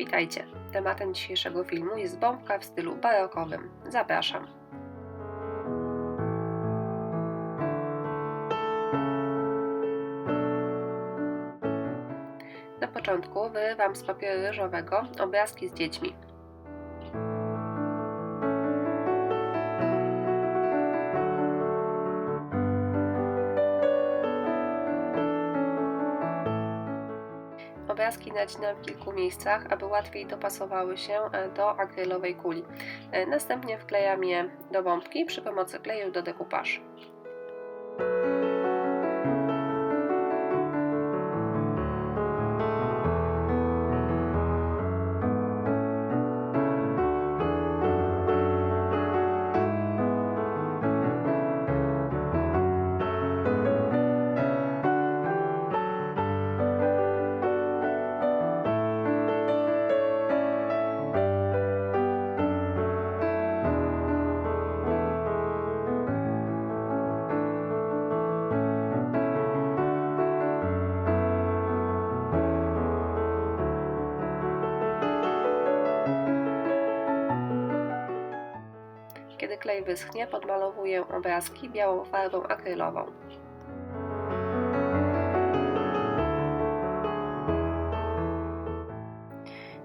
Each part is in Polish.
Witajcie! Tematem dzisiejszego filmu jest bombka w stylu barokowym. Zapraszam! Na początku wyrywam z papieru ryżowego obrazki z dziećmi. Obrazki nacinam w kilku miejscach, aby łatwiej dopasowały się do akrylowej kuli. Następnie wklejam je do bombki przy pomocy kleju do decoupage. Kiedy klej wyschnie, podmalowuję obrazki białą farbą akrylową.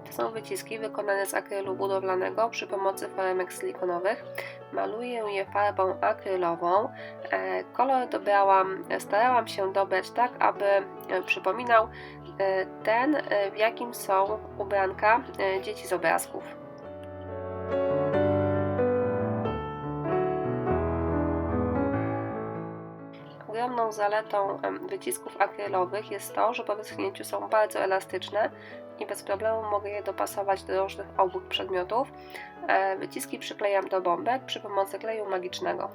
To są wyciski wykonane z akrylu budowlanego przy pomocy foremek silikonowych. Maluję je farbą akrylową. Kolor starałam się dobrać tak, aby przypominał ten, w jakim są ubranka dzieci z obrazków. Ogromną zaletą wycisków akrylowych jest to, że po wyschnięciu są bardzo elastyczne i bez problemu mogę je dopasować do różnych obłóg przedmiotów. Wyciski przyklejam do bombek przy pomocy kleju magicznego.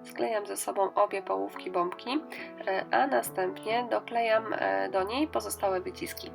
Sklejam ze sobą obie połówki bombki, a następnie doklejam do niej pozostałe wyciski.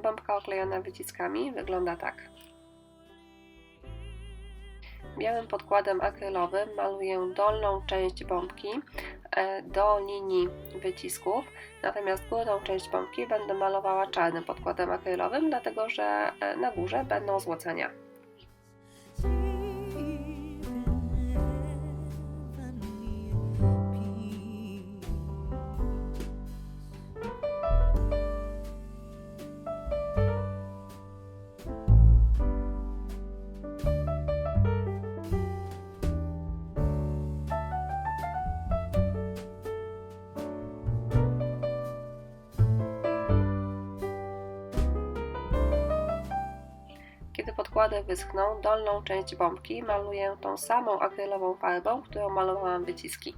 Bombka oklejona wyciskami wygląda tak. Białym podkładem akrylowym maluję dolną część bombki do linii wycisków, natomiast górną część bombki będę malowała czarnym podkładem akrylowym, dlatego że na górze będą złocenia. Kiedy podkłady wyschną, dolną część bombki maluję tą samą akrylową farbą, którą malowałam wyciski.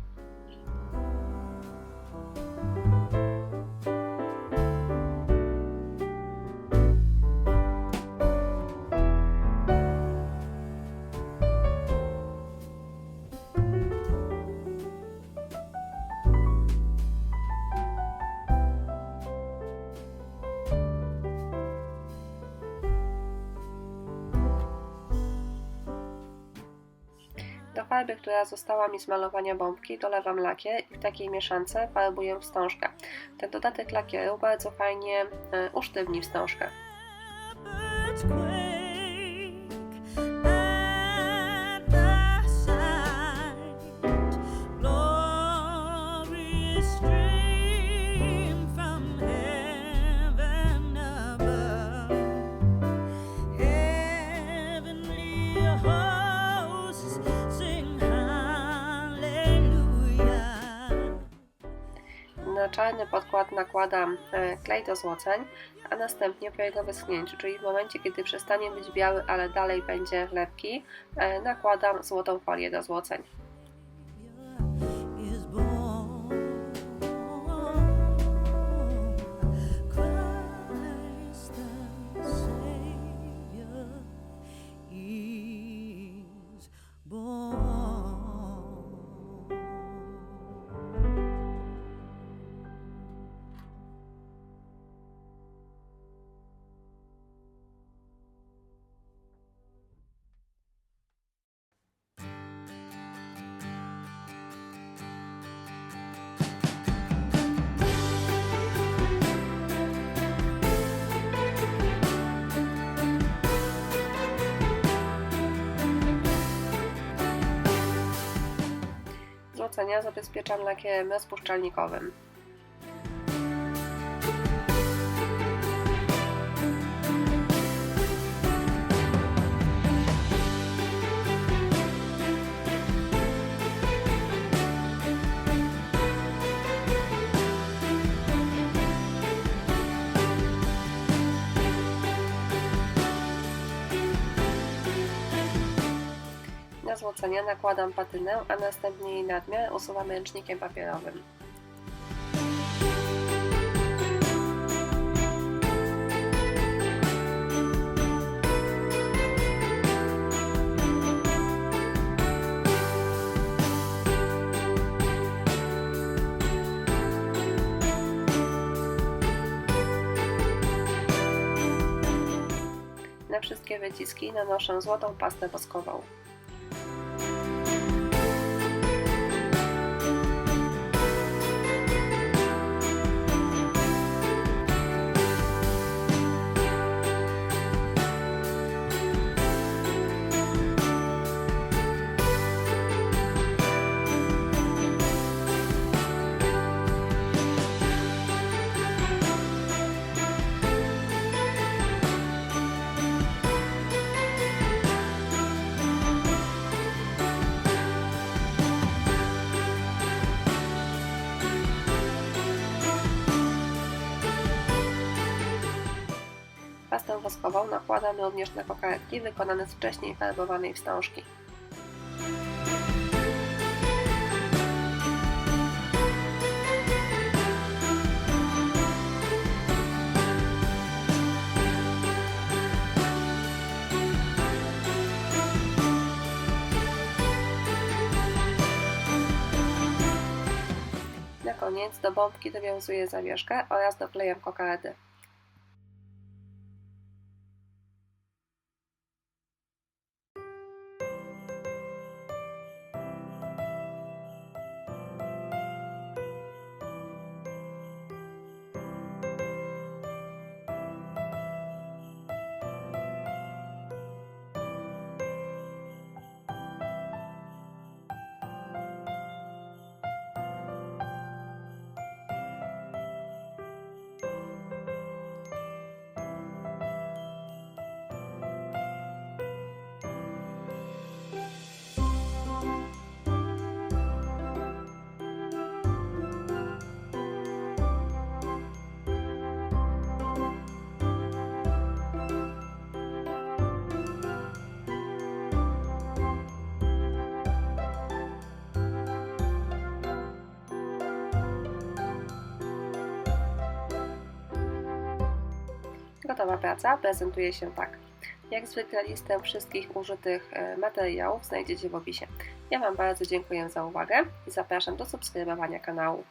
Do farby, która została mi z malowania bombki, dolewam lakier i w takiej mieszance farbuję wstążkę. Ten dodatek lakieru bardzo fajnie usztywni wstążkę. Na czarny podkład nakładam klej do złoceń, a następnie po jego wyschnięciu, czyli w momencie, kiedy przestanie być biały, ale dalej będzie lepki, nakładam złotą folię do złoceń. Złocenia zabezpieczam lakierem rozpuszczalnikowym. Na złocenia nakładam patynę, a następnie jej nadmiar usuwam ręcznikiem papierowym. Na wszystkie wyciski nanoszę złotą pastę woskową. Pastę woskową nakładam również na kokardki wykonane z wcześniej farbowanej wstążki. Na koniec do bombki dowiązuję zawieszkę oraz doklejam kokardy. Gotowa praca prezentuje się tak. Jak zwykle listę wszystkich użytych materiałów znajdziecie w opisie. Ja Wam bardzo dziękuję za uwagę i zapraszam do subskrybowania kanału.